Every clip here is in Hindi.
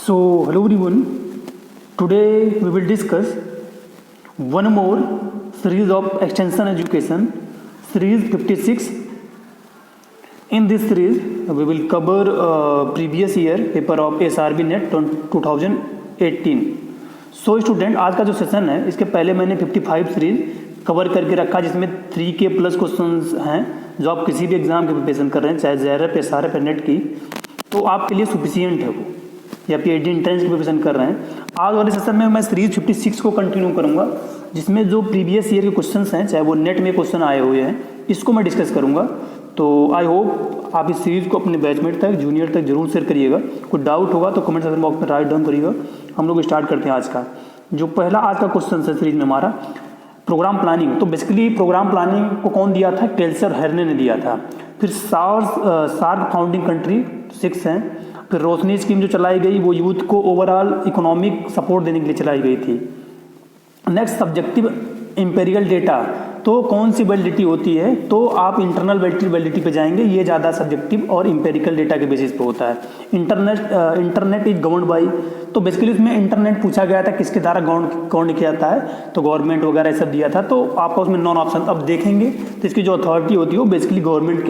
So, hello everyone. Today we will discuss one more series of extension education, series 56. In this series, we will cover previous year paper of SRB NET 2018. So student, आज का जो सेशन है इसके पहले मैंने 55 सीरीज कवर करके रखा जिसमें 3K प्लस क्वेश्चंस हैं जो आप किसी भी एग्जाम की प्रिपरेशन कर रहे हैं, चाहे JRF SRF नेट की, तो आपके लिए सफिशियंट है वो, या PhD एंट्रेंस की प्रिपरेशन कर रहे हैं। आज वाले सेशन में मैं सीरीज 56 को कंटिन्यू करूंगा जिसमें जो प्रीवियस ईयर के क्वेश्चंस हैं, चाहे वो नेट में क्वेश्चन आए हुए हैं, इसको मैं डिस्कस करूंगा। तो आई होप आप इस सीरीज़ को अपने बैचमेट तक, जूनियर तक जरूर शेयर करिएगा। कोई डाउट होगा तो कमेंट सेक्शन बॉक्स में राइट डाउन करिएगा। हम लोग स्टार्ट करते हैं आज का। जो पहला आज का क्वेश्चन है सीरीज में हमारा, प्रोग्राम प्लानिंग। तो बेसिकली प्रोग्राम प्लानिंग को कौन दिया था? केल्सर हेर्ने ने दिया था। फिर सार्क फाउंडिंग कंट्री 6 हैं। फिर रोशनी स्कीम जो चलाई गई वो यूथ को ओवरऑल इकोनॉमिक सपोर्ट देने के लिए चलाई गई थी। Next, subjective empirical data. तो कौन सी वैलिडिटी होती है? तो आप इंटरनल वैलिडिटी पे जाएंगे, ये ज़्यादा सब्जेक्टिव और एम्पेरिकल डेटा के बेसिस पे होता है। इंटरनेट इज गवर्नड बाई, तो बेसिकली उसमें इंटरनेट पूछा गया था किसके द्वारा गवर्न किया जाता है, तो गवर्नमेंट वगैरह सब दिया था। तो आपका उसमें नॉन ऑप्शन अब देखेंगे तो इसकी जो अथॉरिटी होती है वो बेसिकली गवर्नमेंट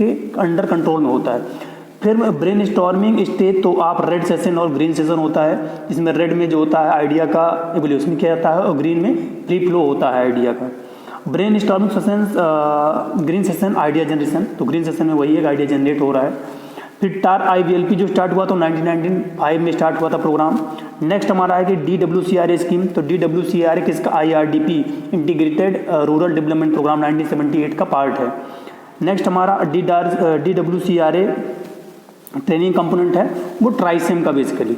के अंडर कंट्रोल में होता है। फिर ब्रेन स्टॉर्मिंग स्टेज, तो आप रेड सेशन और ग्रीन सेशन होता है, जिसमें रेड में जो होता है आइडिया का एवोल्यूशन किया जाता है और ग्रीन में प्री फ्लो होता है आइडिया का। Brain storming session, green session idea generation, तो ग्रीन सेशन में वही एक आइडिया जनरेट हो रहा है। फिर टार IVLP जो स्टार्ट हुआ तो 1995 में स्टार्ट हुआ था प्रोग्राम। नेक्स्ट हमारा है कि DWCRA स्कीम, तो DWCRA किसका? IRDP integrated rural development programme 1978 का पार्ट है। नेक्स्ट हमारा DWCRA ट्रेनिंग कंपोनेंट है, वो ट्राइसेम का बेसिकली।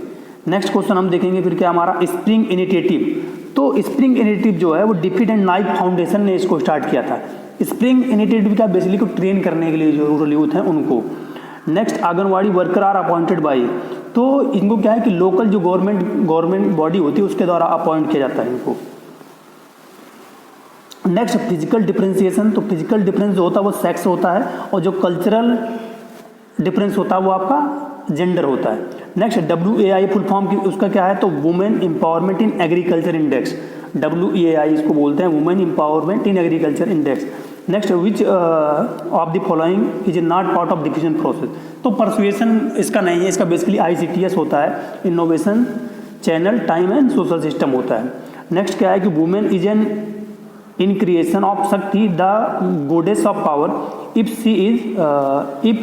नेक्स्ट क्वेश्चन हम देखेंगे फिर क्या हमारा, स्प्रिंग इनिशिएटिव। तो स्प्रिंग इनिशिएटिव जो है वो डिफिड एंड नाइफ फाउंडेशन ने इसको स्टार्ट किया था। स्प्रिंग इनिशिएटिव का बेसिकली को ट्रेन करने के लिए जो रूरल यूथ हैं उनको। Next, anganwadi worker are appointed by, तो इनको क्या है कि लोकल जो गवर्नमेंट बॉडी होती है उसके द्वारा अपॉइंट किया जाता है इनको। नेक्स्ट, फिजिकल डिफरेंशिएशन, तो फिजिकल डिफरेंस जो होता है वो सेक्स होता है और जो कल्चरल डिफरेंस होता है वो आपका जेंडर होता है। नेक्स्ट, WAI फुल फॉर्म की उसका क्या है? तो women empowerment in agriculture index, WAI इसको बोलते हैं, women empowerment in agriculture index. Next, which of the following is not part of decision process, तो परसुएशन इसका नहीं है, इसका बेसिकली ICTS होता है, innovation channel time and social system होता है। नेक्स्ट क्या है कि women is an incarnation of Shakti, the goddess of power, if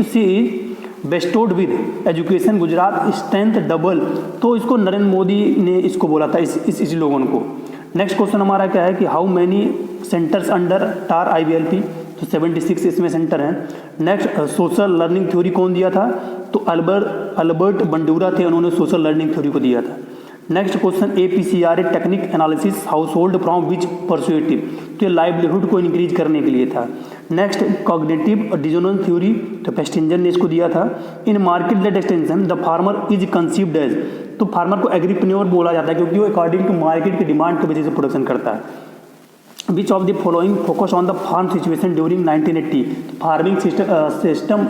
she is bestowed with education गुजरात स्ट्रेंथ डबल, तो इसको नरेंद्र मोदी ने इसको बोला था इस स्लोगन को। नेक्स्ट क्वेश्चन हमारा क्या है कि how many centres under tar IVLP, तो 76 इसमें सेंटर हैं। नेक्स्ट, सोशल लर्निंग थ्योरी कौन दिया था? तो अल्बर्ट बंडूरा थे, उन्होंने सोशल लर्निंग थ्योरी को दिया था। Next question, APCRA technique analysis household from which persuasive, तो ये लाइवलीहुड को इंक्रीज करने के लिए था। नेक्स्ट, कॉग्निटिव डिसोनेंस थ्योरी, तो फेस्टिंजर ने इसको दिया था। In market led extension the farmer is conceived as, तो फार्मर को एग्रीप्रेन्योर बोला जाता है क्योंकि वो अकॉर्डिंग टू मार्केट की डिमांड की वजह से प्रोडक्शन करता है। Which of the following focus on the farm situation during 1980, farming system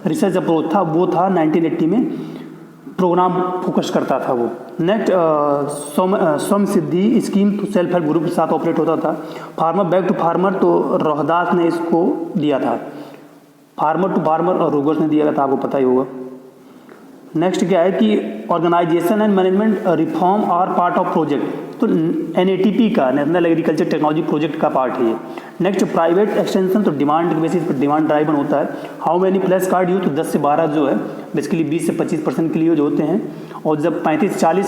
research approach था, वो था 1980 में प्रोग्राम फोकस करता था वो। नेक्स्ट, स्वम सिद्धि स्कीम, तो सेल्फ हेल्प ग्रुप के साथ ऑपरेट होता था। फार्मर बैक टू फार्मर, तो रोहदास ने इसको दिया था। फार्मर टू फार्मर और रोगर्स ने दिया था, आपको पता ही होगा। नेक्स्ट क्या है कि organisation and management reform are part of project, तो NATP का नेशनल एग्रीकल्चर टेक्नोलॉजी प्रोजेक्ट का पार्ट है ये। नेक्स्ट, प्राइवेट एक्सटेंशन, तो डिमांड के बेसिस पर डिमांड ड्राइवन होता है। How many flash card use, तो 10 से 12 जो है बेसिकली 20 से 25% के लिए यूज होते हैं, और जब 35, 40,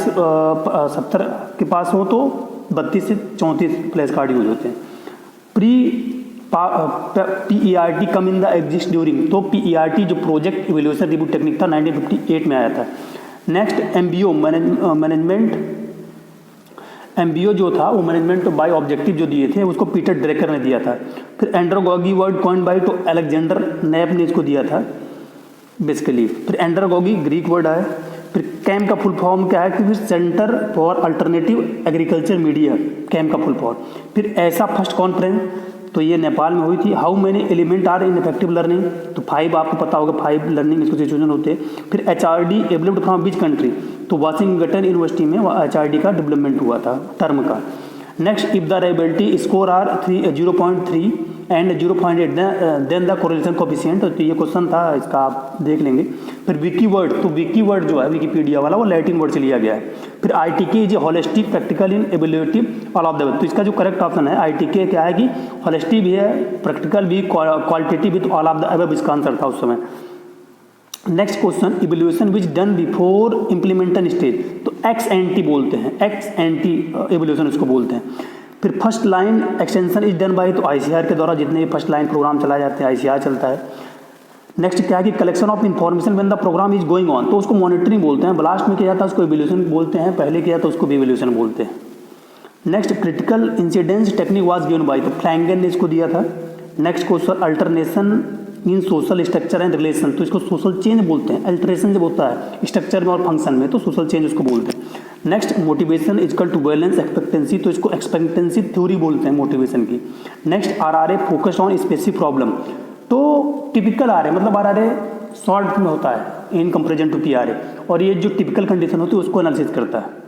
70 के पास हो तो 32 से 34 फ्लैश कार्ड यूज होते हैं। PERT come in the exist during, तो PERT जो प्रोजेक्ट इवैल्यूएशन रिव्यू टेक्निक था 1958 में आया था। नेक्स्ट, MBO जो था वो मैनेजमेंट बाय ऑब्जेक्टिव जो दिए थे उसको पीटर ड्रेकर ने दिया था। फिर एंड्रोगॉगी वर्ड कॉइन बाय, तो अलेक्जेंडर नैप ने इसको दिया था बेसिकली। फिर एंड्रोगॉगी ग्रीक वर्ड है। फिर कैम का फुल फॉर्म क्या है कि फिर centre for alternative agriculture media, CAM का फुल फॉर्म। फिर ऐसा फर्स्ट कॉन्फ्रेंस, तो ये नेपाल में हुई थी। How many element are in effective learning, तो 5 आपको पता होगा 5 लर्निंग इसको सिचुएशन होते हैं। फिर HRD developed from which country, तो वाशिंगटन यूनिवर्सिटी में HRD का डेवलपमेंट हुआ था टर्म का। Next, if the reliability score are 0.3 and 0.8 then the correlation coefficient, तो ये क्वेश्चन था इसका, आप देख लेंगे। फिर विकीवर्ड, तो विकीवर्ड जो है विकीपीडिया वाला वो लैटिन वर्ड से लिया गया है। फिर ITK is holistic practical in ability all of the, तो इसका जो करेक्ट ऑप्शन है ITK क्या है कि होलिस्टिक भी है, प्रैक्टिकल भी, qualitative with all of the above, इसका आंसर था उस समय। नेक्स्ट क्वेश्चन, इवोल्यूशन विच डन बिफोर इम्प्लीमेंटेशन स्टेज, तो एक्स एंटी बोलते हैं, एक्स एंटी इवोल्यूशन उसको बोलते हैं। फिर first line extension is done by, तो ICR के द्वारा जितने भी फर्स्ट लाइन प्रोग्राम चलाए जाते हैं ICR चलता है। नेक्स्ट क्या है कि collection of information when the programme is going on, तो उसको मॉनिटरिंग बोलते हैं। ब्लास्ट में किया जाता है उसको इवोल्यूशन बोलते हैं, पहले किया तो उसको भी इवोल्यूशन बोलते हैं। Next, critical incidence technique was given by, तो फ्लैंगन ने इसको दिया था। Next question, alternation in social structure and relation, तो इसको सोशल चेंज बोलते हैं। अल्टरेशन जब होता है स्ट्रक्चर में और फंक्शन में, तो सोशल चेंज उसको बोलते हैं। Next, motivation is equal to balance expectancy, तो इसको एक्सपेक्टेंसी थ्योरी बोलते हैं मोटिवेशन की। Next, RRA focus on specific problem, तो टिपिकल RRA मतलब RRA शॉर्ट में होता है इन कंपेरिजन टू PRA, और ये जो टिपिकल कंडीशन होती है उसको एनालिसिस करता है।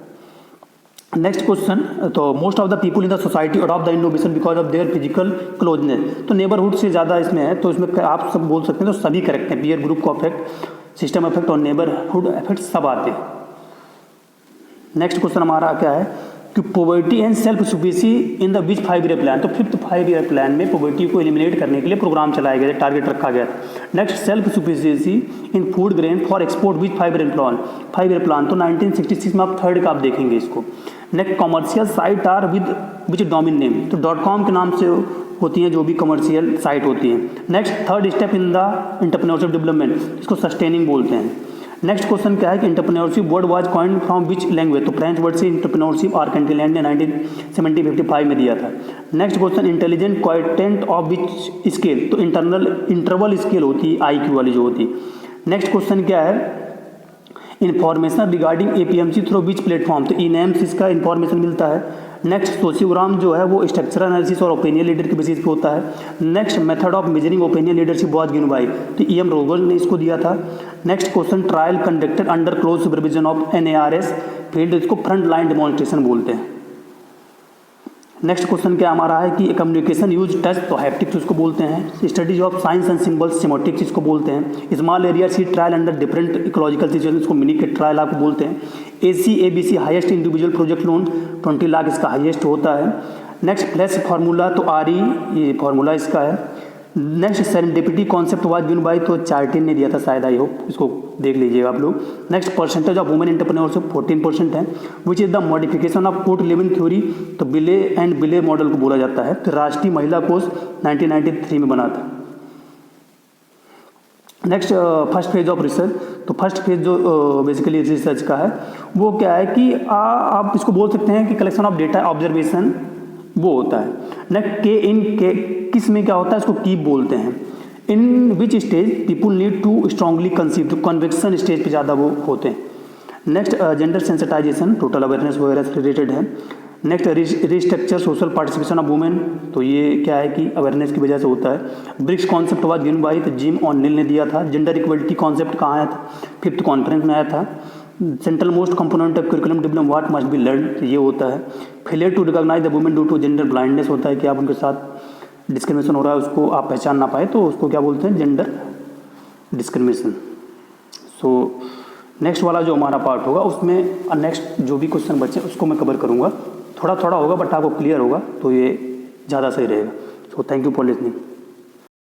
नेक्स्ट क्वेश्चन, तो most of the people in the society adopt the innovation because of their physical closeness, तो नेबरहुड से ज़्यादा इसमें है, तो इसमें आप सब बोल सकते हैं, तो सभी करेक्ट हैं। पीयर ग्रुप को अफेक्ट, सिस्टम अफेक्ट और नेबरहुड अफेक्ट सब आते हैं। नेक्स्ट क्वेश्चन हमारा क्या है कि poverty and self sufficiency in the which 5 year plan, तो 5th 5 ईयर प्लान में पॉवर्टी को एलिमिनेट करने के लिए प्रोग्राम चलाया गया, टारगेट रखा गया। Next, self sufficiency in food grain for export which 5 year plan, तो 1966 में आप 3rd का आप देखेंगे इसको। Next, commercial site are with which domain name, तो .com के नाम से होती हैं जो भी कमर्शियल साइट होती हैं। Next, 3rd step in the entrepreneurship development, इसको सस्टेनिंग बोलते हैं। नेक्स्ट क्वेश्चन क्या है कि entrepreneurship word was coined from which language, तो फ्रेंच वर्ड से एंटरप्रेन्योरशिप आर्केंटिलैंड ने 1955 में दिया था। Next question, intelligent quotient of which scale, तो इंटरवल स्केल होती है IQ वाली जो होती है। नेक्स्ट क्वेश्चन क्या है, information regarding APMC through which platform, तो इनएम्स इसका इन्फॉर्मेशन मिलता है। नेक्स्ट, सोशियोग्राम जो है वो स्ट्रक्चरल एनालिसिस और ओपिनियन लीडर के बेसिस पे होता है। Next, method of measuring opinion leadership was given by, तो EM रोगर ने इसको दिया था। Next question, trial conducted under close supervision of NARS field, इसको फ्रंट लाइन डेमोन्स्ट्रेशन बोलते हैं। नेक्स्ट क्वेश्चन क्या हमारा है कि कम्युनिकेशन यूज टच, तो हैप्टिक्स उसको बोलते हैं। Studies of science and symbols semiotics इसको बोलते हैं। Small area C trial under different ecological situation, इसको मिनी के ट्रायल आपको बोलते हैं। ACABC highest individual project loan 20 lakh इसका हाईएस्ट होता है। नेक्स्ट, फ्लैश फार्मूला, तो RE ये फार्मूला इसका है। Next, serendipity concept was given by, तो चार्टिन ने दिया था शायद, आई होप इसको देख लीजिएगा आप लोग। Next, percentage of women entrepreneurship 14% है, which is the modification of court living theory, तो बिले एंड बिले मॉडल को बोला जाता है। फिर राष्ट्रीय महिला कोष 1993 में बना था। Next, first phase of research, तो फर्स्ट फेज जो बेसिकली रिसर्च का है वो क्या है कि आप इसको बोल सकते हैं कि कलेक्शन ऑफ डेटा ऑब्जर्वेशन वो होता है। नेक्स्ट, के किस में क्या होता है, इसको कीप बोलते हैं। In which stage people need to strongly conceive, तो कन्विक्शन स्टेज पे ज़्यादा वो होते हैं। Next, gender sensitization, total awareness वगैरह से रिलेटेड है। Next, restructure social participation of women, तो ये क्या है कि अवेयरनेस की वजह से होता है। BRICS concept was given by, तो जिम ऑनिल ने दिया था। जेंडर इक्वलिटी कॉन्सेप्ट कहाँ आया था, 5th कॉन्फ्रेंस में आया था। Central most component of curriculum development what must be learn, ये होता है। Failure to recognise the women due to gender blindness, होता है कि आप उनके साथ डिस्क्रिमिनेशन हो रहा है उसको आप पहचान ना पाए, तो उसको क्या बोलते हैं, जेंडर डिस्क्रिमिनेशन। सो नेक्स्ट वाला जो हमारा पार्ट होगा उसमें नेक्स्ट जो भी क्वेश्चन बचे उसको मैं कवर करूँगा। थोड़ा थोड़ा होगा बट आपको क्लियर होगा, तो ये ज़्यादा सही रहेगा। So thank you for listening.